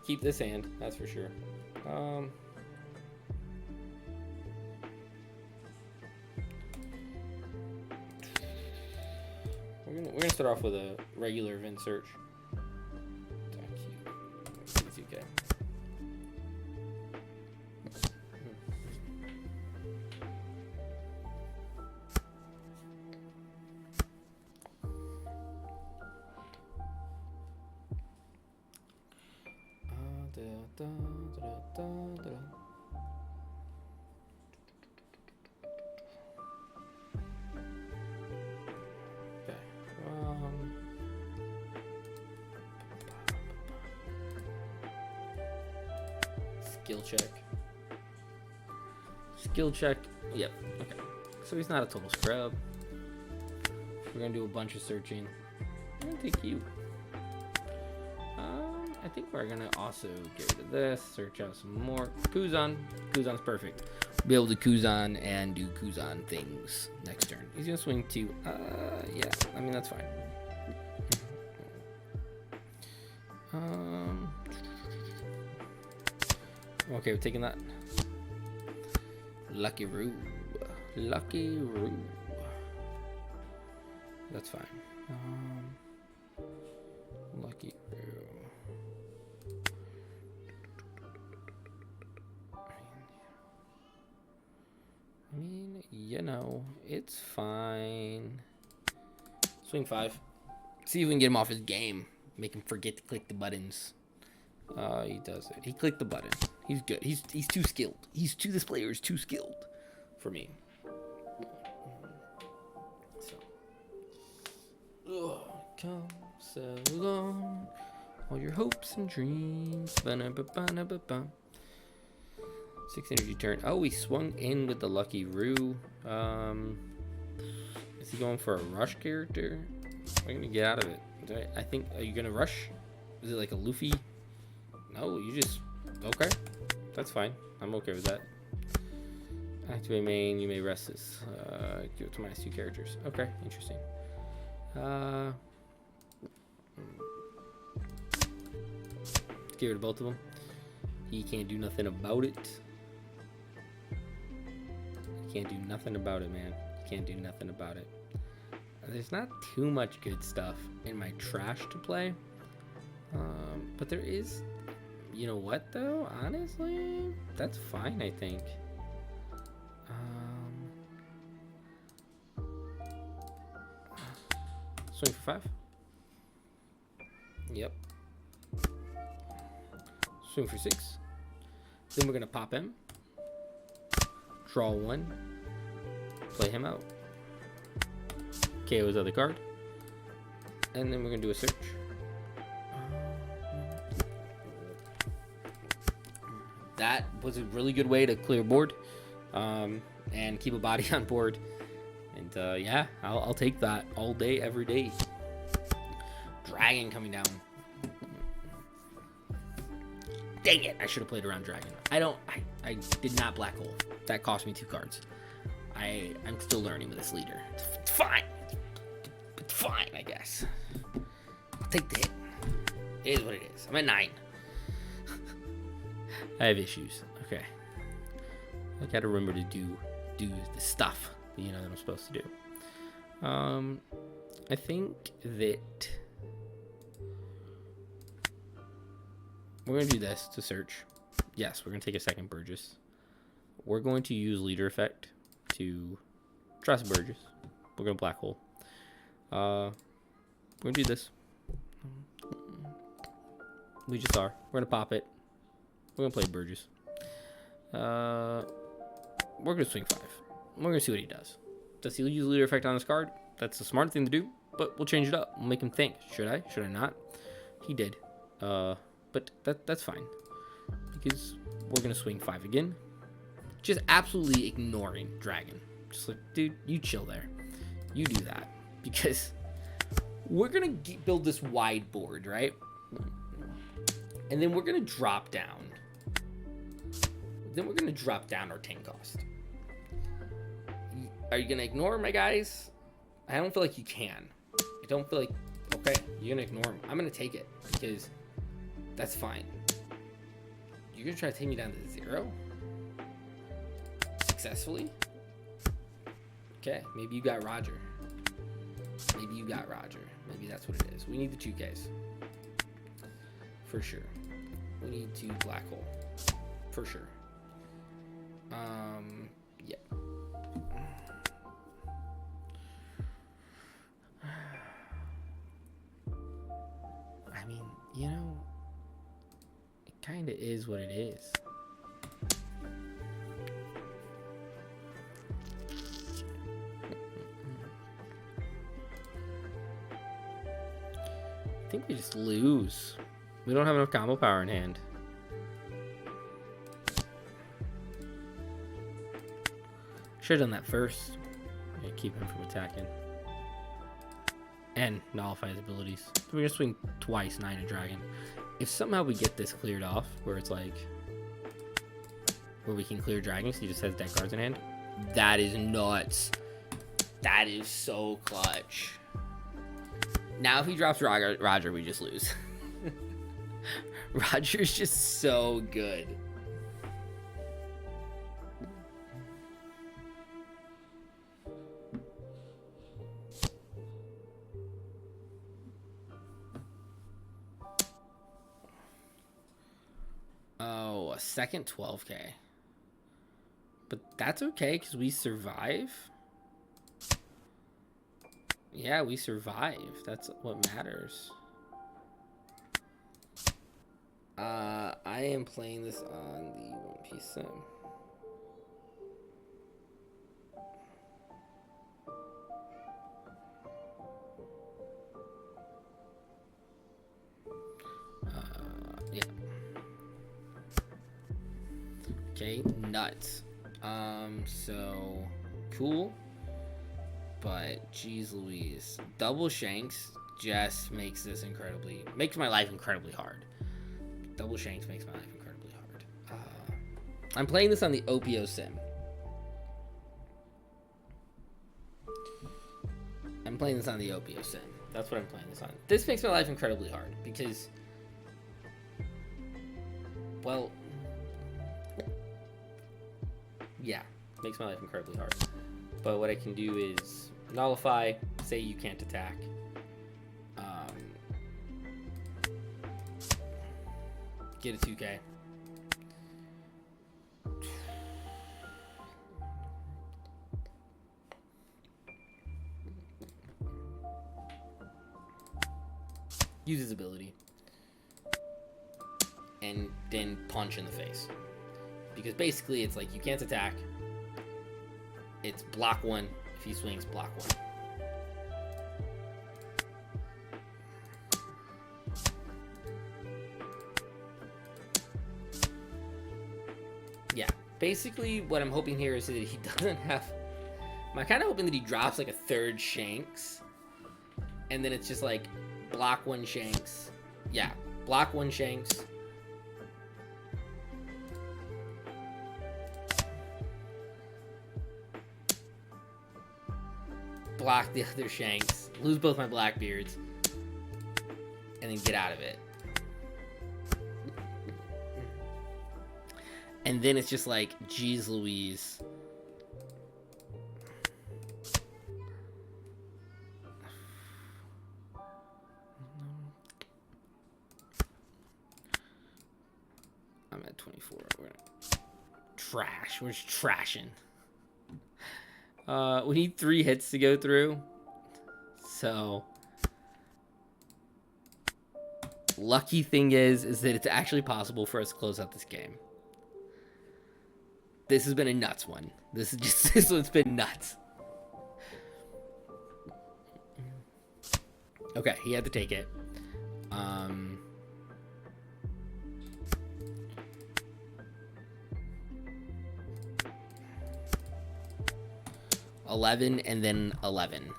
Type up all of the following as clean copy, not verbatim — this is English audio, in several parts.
keep this hand, that's for sure. We're gonna start off with a regular event search. It's okay. Skill check. Yep. Okay. So he's not a total scrub. We're gonna do a bunch of searching. I'm gonna take you. I think we're gonna also get rid of this. Search out some more. Kuzan. Kuzan's perfect. Be able to Kuzan and do Kuzan things next turn. He's gonna swing to. Yeah. I mean that's fine. Okay, we're taking that. Lucky Roo. Lucky Roo. That's fine. Lucky Roo. I mean, you know, it's fine. Swing 5. See if we can get him off his game. Make him forget to click the buttons. He does it. He clicked the button. He's good. He's too skilled. This player is too skilled for me. So, come so long, all your hopes and dreams. 6 energy turn. Oh, he swung in with the Lucky Roo. Is he going for a rush character? We're gonna get out of it. I think. Are you gonna rush? Is it like a Luffy? No, you just. Okay. That's fine. I'm okay with that. Activate main. You may rest this. Give it to -2 characters. Okay, interesting. Get rid of both of them. He can't do nothing about it. He can't do nothing about it, man. He can't do nothing about it. There's not too much good stuff in my trash to play. But there is. You know what though? Honestly, that's fine, I think. Swing for 5. Yep. Swing for 6. Then we're gonna pop him. Draw 1. Play him out. KO his other card. And then we're gonna do a search. That was a really good way to clear board and keep a body on board. And yeah, I'll take that all day, every day. Dragon coming down. Dang it, I should have played around Dragon. I did not black hole. That cost me 2 cards. I'm still learning with this leader. It's fine. It's fine, I guess. I'll take the hit. It is what it is. I'm at 9. I have issues. Okay. I gotta remember to do the stuff that I'm supposed to do. I think that we're gonna do this to search. Yes, we're gonna take a second Burgess. We're going to use leader effect to try some Burgess. We're gonna black hole. We're gonna do this. We just are. We're gonna pop it. We're gonna play Burgess. We're gonna swing 5. We're gonna see what he does. Does he use leader effect on this card? That's a smart thing to do, but we'll change it up. We'll make him think. Should I? Should I not? He did. But that's fine. Because we're gonna swing 5 again. Just absolutely ignoring Dragon. Just like, dude, you chill there. You do that. Because we're gonna build this wide board, right? And then we're gonna drop down. Then we're gonna drop down our 10 cost. Are you gonna ignore my guys? I don't feel like you can. I don't feel like, okay, you're gonna ignore them. I'm gonna take it because that's fine. You're gonna try to take me down to 0? Successfully? Okay, maybe you got Roger. Maybe you got Roger. Maybe that's what it is. We need the 2Ks. For sure. We need 2 black hole. For sure. Yeah. I mean, you know, it kind of is what it is. I think we just lose. We don't have enough combo power in hand. Should have done that first. Yeah, keep him from attacking. And nullify his abilities. We're gonna swing twice, 9 and dragon. If somehow we get this cleared off, where it's like, where we can clear dragons, he just has deck cards in hand. That is nuts. That is so clutch. Now if he drops Roger, we just lose. Roger's just so good. Oh, a second 12K. But that's okay, because we survive. Yeah, we survive. That's what matters. I am playing this on the One Piece Sim. Yeah. Okay, nuts. So cool. But geez Louise, double Shanks just makes my life incredibly hard. Double Shanks makes my life incredibly hard. I'm playing this on the OPO Sim. I'm playing this on the OPO Sim. That's what I'm playing this on. This makes my life incredibly hard because, well, yeah, makes my life incredibly hard. But what I can do is nullify, say you can't attack. Get a 2K. Use his ability. And then punch in the face. Because basically it's like you can't attack. It's block 1. If he swings, block 1. Yeah, basically what I'm hoping here is that he doesn't have... I'm kind of hoping that he drops like a 3rd Shanks. And then it's just like block 1 Shanks. Yeah, block 1 Shanks. Block the other Shanks, lose both my blackbeards, and then get out of it. And then it's just like, geez Louise. I'm at 24. We're trash. We're just trashing. We need 3 hits to go through. So, lucky thing is that it's actually possible for us to close out this game. This has been a nuts one. This one's been nuts. Okay, he had to take it. 11 and then 11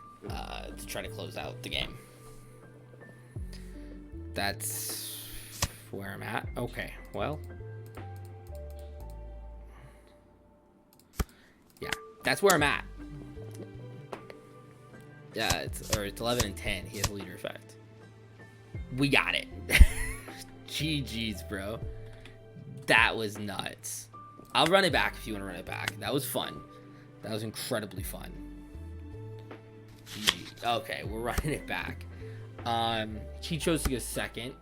to try to close out the game. That's where I'm at. Okay, well. Yeah, that's where I'm at. Yeah, it's 11 and 10. He has a leader effect. We got it. GG's, bro. That was nuts. I'll run it back if you want to run it back. That was fun. That was incredibly fun. Okay, we're running it back. She chose to go second.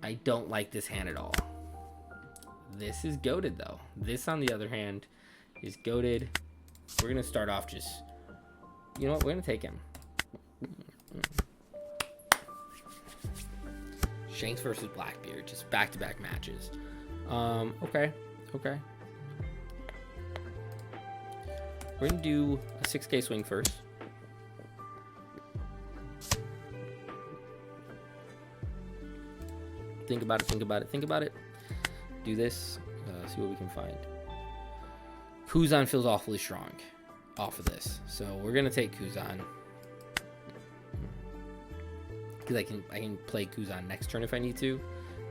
I don't like this hand at all. This is goated though. This, on the other hand, is goated. We're gonna start off just. You know what? We're gonna take him. Shanks versus Blackbeard, just back-to-back matches. Okay. We're gonna do a 6K swing first. Think about it. Do this. See what we can find. Kuzan feels awfully strong off of this, so we're gonna take Kuzan. Because I can play Kuzan next turn if I need to.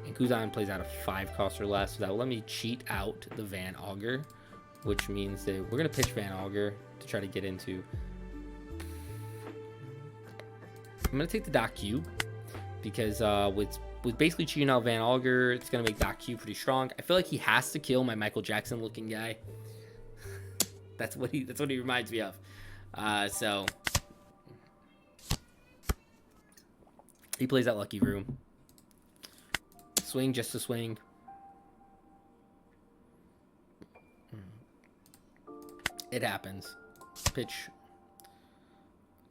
And Kuzan plays out a 5 cost or less, so that will let me cheat out the Van Augur, which means that we're going to pitch Van Augur to try to get into... I'm going to take the Doc Q, because with basically cheating out Van Augur, it's going to make Doc Q pretty strong. I feel like he has to kill my Michael Jackson looking guy. That's what he reminds me of. So... he plays that Lucky Room. Swing just to swing. It happens. Pitch.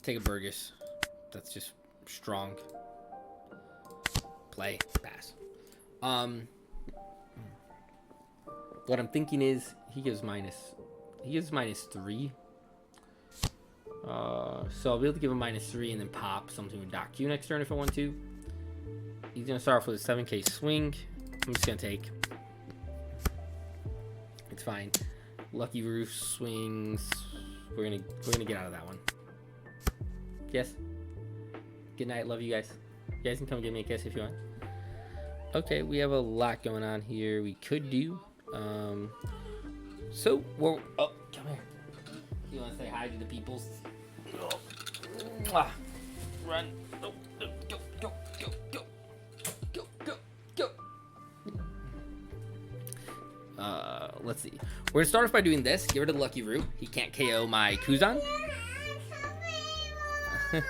Take a Burgess. That's just strong. Play. Pass. What I'm thinking is he gives minus 3. So I'll be able to give him -3 and then pop something with Doc Q next turn if I want to. He's gonna start off with a 7K swing. I'm just gonna take. It's fine. Lucky Roof swings. We're gonna get out of that one. Yes. Good night. Love you guys. You guys can come give me a kiss if you want. Okay, we have a lot going on here. We could do. So we're. Oh, come here. You want to say hi to the peoples? Run. Go. Let's see. We're gonna start off by doing this. Get rid of the Lucky Root. He can't KO my Kuzan. We're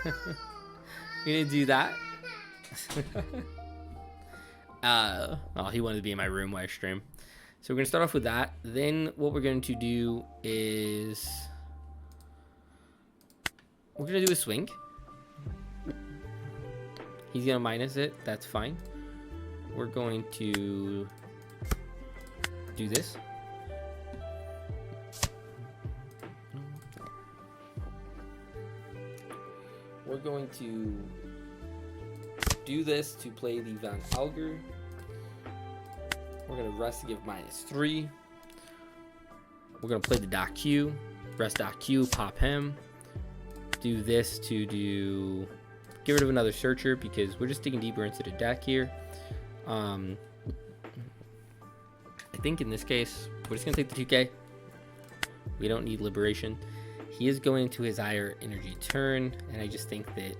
gonna do that. Oh, he wanted to be in my room while I stream. So we're gonna start off with that. Then what we're going to do is we're gonna do a swing. He's gonna minus it. That's fine. We're going to do this. We're going to do this to play the Van Augur. We're going to rest to give -3. We're going to play the Doc Q. Rest Doc Q, pop him. Do this to do... get rid of another searcher because we're just digging deeper into the deck here. I think in this case, we're just going to take the 2K. We don't need Liberation. He is going into his higher energy turn, and I just think that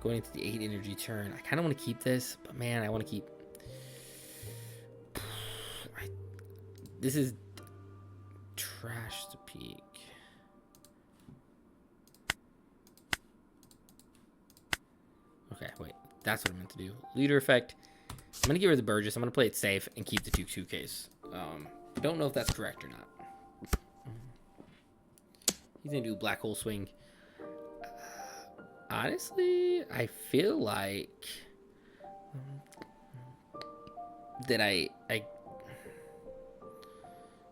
going into the 8 energy turn, I kind of want to keep this, but man, I want to keep... This is trash to peak. Okay, wait. That's what I meant to do. Leader effect. I'm going to get rid of the Burgess. I'm going to play it safe and keep the 2Ks. I don't know if that's correct or not. He's going to do a black hole swing. Honestly, I feel like that I'm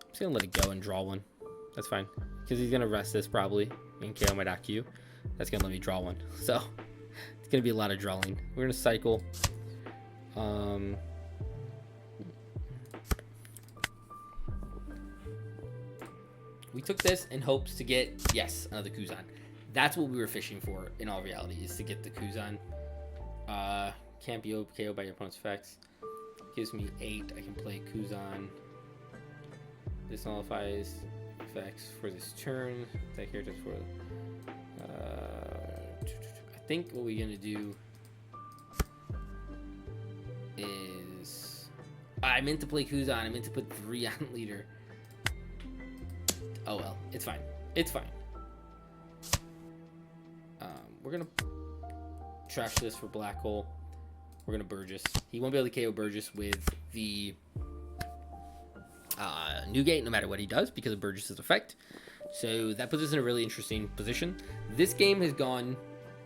just going to let it go and draw one. That's fine. Because he's going to rest this probably and KO my Doc Q. That's going to let me draw one. So, it's going to be a lot of drawing. We're going to cycle. We took this in hopes to get, yes, another Kuzan. That's what we were fishing for in all reality, is to get the Kuzan. Can't be KO'd by your opponent's effects. Gives me 8. I can play Kuzan. This nullifies effects for this turn. That character's for... I think what we're going to do is... I meant to play Kuzan. I meant to put 3 on leader. Oh well, it's fine. It's fine. We're gonna trash this for Black Hole. We're gonna Burgess. He won't be able to KO Burgess with the Newgate, no matter what he does, because of Burgess's effect. So that puts us in a really interesting position. This game has gone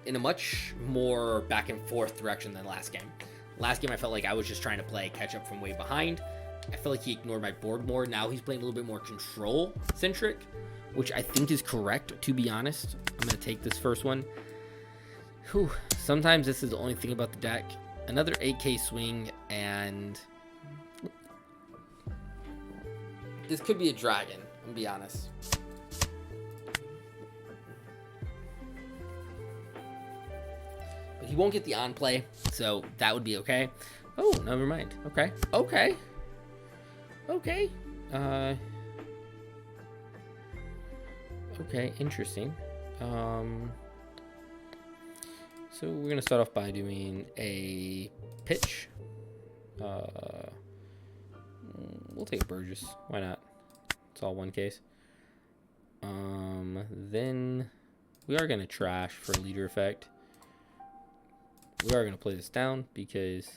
in a much more back and forth direction than last game. Last game, I felt like I was just trying to play catch up from way behind. I felt like he ignored my board more. Now he's playing a little bit more control-centric, which I think is correct, to be honest. I'm going to take this first one. Whew. Sometimes this is the only thing about the deck. Another 8k swing, and this could be a dragon, I'm going to be honest. But he won't get the on play, so that would be okay. Oh, never mind. Okay. Okay. Okay. Okay, interesting. So we're gonna start off by doing a pitch. We'll take a Burgess. Why not? It's all one case. Then we are gonna trash for leader effect. We are gonna play this down because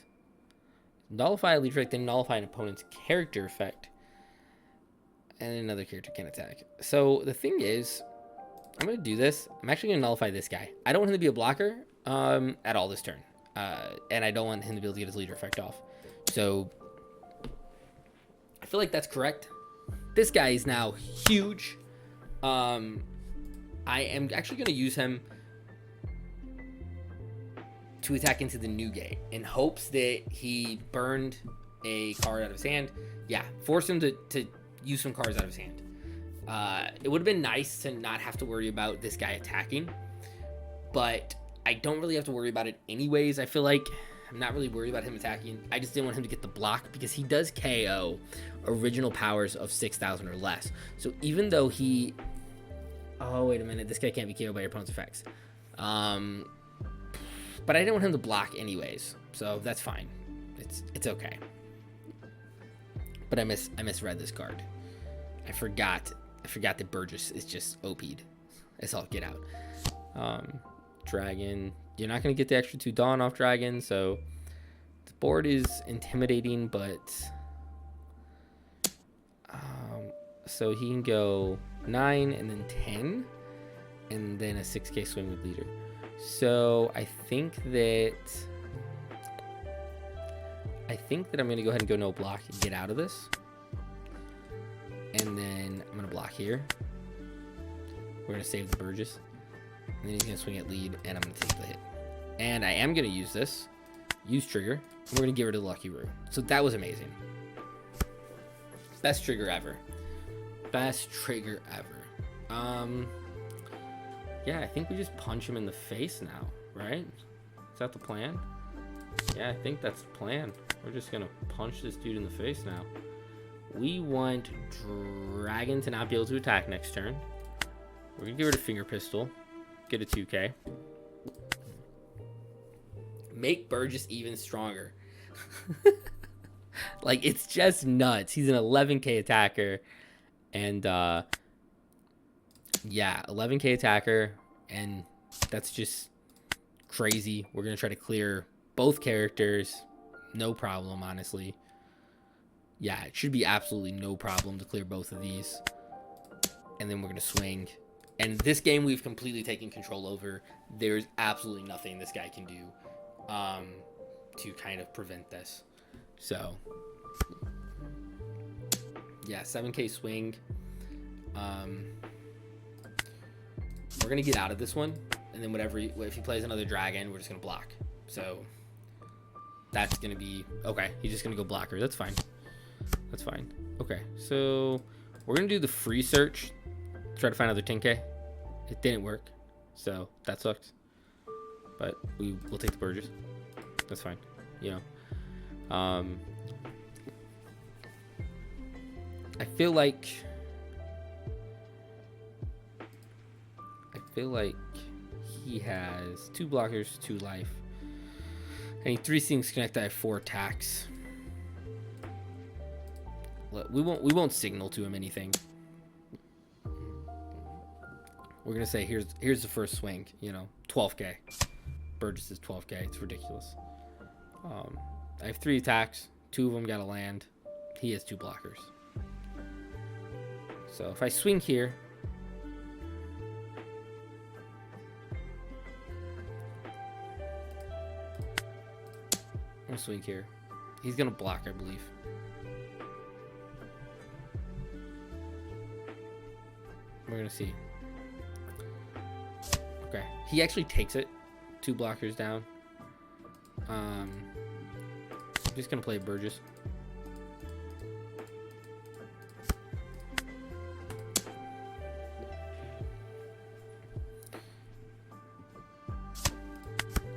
nullify a leader effect, then nullify an opponent's character effect, and another character can attack. So the thing is, I'm gonna do this. I'm actually gonna nullify this guy. I don't want him to be a blocker at all this turn, and I don't want him to be able to get his leader effect off. So I feel like that's correct. This guy is now huge. I am actually gonna use him to attack into the Newgate in hopes that he burned a card out of his hand. Yeah, force him to use some cards out of his hand. It would have been nice to not have to worry about this guy attacking, but I don't really have to worry about it anyways. I feel like I'm not really worried about him attacking. I just didn't want him to get the block because he does KO original powers of 6,000 or less. So even though he... Oh, wait a minute. This guy can't be KO'd by your opponent's effects. But I didn't want him to block anyways, so that's fine. It's okay. But I misread this card. I forgot that Burgess is just OP'd. That's all get out. Dragon. You're not gonna get the extra 2 Dawn off Dragon, so the board is intimidating, but so he can go 9 and then 10, and then a 6k swing with leader. So I think that I'm gonna go ahead and go no block and get out of this. And then I'm gonna block here. We're gonna save the Burgess. And then he's gonna swing at lead, and I'm gonna take the hit. And I am gonna use this. Use trigger. And we're gonna get rid of the Lucky Roux. So that was amazing. Best trigger ever. Best trigger ever. Yeah, I think we just punch him in the face now, right? Is that the plan? Yeah, I think that's the plan. We're just gonna punch this dude in the face now. We want Dragon to not be able to attack next turn. We're gonna get rid of Finger Pistol. Get a 2k. Make Burgess even stronger. Like, it's just nuts. He's an 11k attacker. And, yeah, 11k attacker, and that's just crazy. We're going to try to clear both characters. No problem, honestly. Yeah, it should be absolutely no problem to clear both of these. And then we're going to swing. And this game we've completely taken control over. There's absolutely nothing this guy can do to kind of prevent this. So, yeah, 7k swing. We're gonna get out of this one, and then if he plays another dragon, we're just gonna block. So that's gonna be okay. He's just gonna go blocker. That's fine. That's fine. Okay, so we're gonna do the free search. Try to find another 10k. It didn't work, so that sucks. But we'll take the Burgess. That's fine. You know. I feel like he has 2 blockers, 2 life. I need 3 things connect. I have 4 attacks. We won't signal to him anything. We're gonna say here's the first swing. 12k. Burgess is 12k. It's ridiculous. I have 3 attacks. 2 of them got to land. He has 2 blockers. So if I swing here, I'm gonna swing here. He's gonna block, I believe. We're gonna see. Okay, he actually takes it. 2 blockers down. I'm just gonna play Burgess.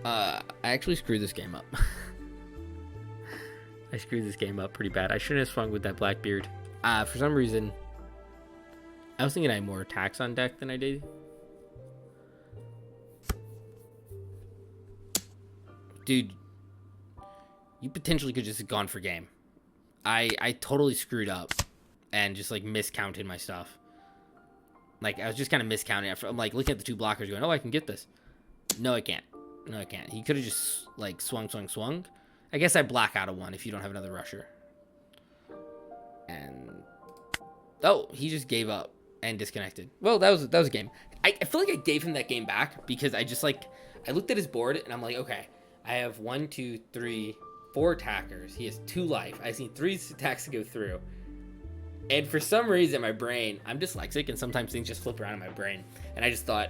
I actually screwed this game up. I screwed this game up pretty bad. I shouldn't have swung with that Blackbeard. For some reason, I was thinking I had more attacks on deck than I did. Dude, you potentially could just have gone for game. I totally screwed up and just like miscounted my stuff. Like I was just kind of miscounting. I'm like looking at the 2 blockers going, oh, I can get this. No, I can't. No, I can't. He could have just like swung. I guess I black out of 1 if you don't have another rusher. And oh, he just gave up and disconnected. Well, that was a game. I feel like I gave him that game back because I just like I looked at his board and I'm like, okay, I have 1, 2, 3, 4 attackers. He has 2 life. I seen 3 attacks to go through. And for some reason, my brain, I'm dyslexic and sometimes things just flip around in my brain. And I just thought,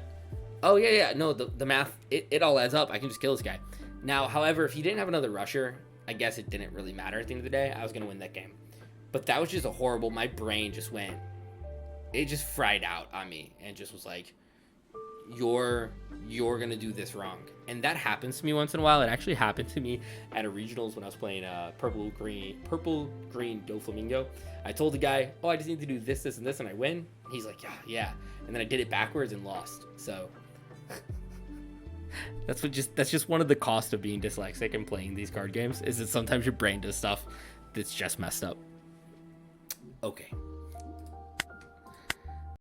oh yeah, no, the math, it all adds up. I can just kill this guy. Now, however, if he didn't have another rusher, I guess it didn't really matter at the end of the day. I was going to win that game. But that was just a horrible, my brain just went, it just fried out on me and just was like, you're gonna do this wrong. And that happens to me once in a while. It actually happened to me at a regionals when I was playing purple green Doflamingo. I told the guy, oh, I just need to do this and this, and I win. He's like, yeah. And then I did it backwards and lost. So that's just one of the costs of being dyslexic and playing these card games, is that sometimes your brain does stuff that's just messed up. Okay.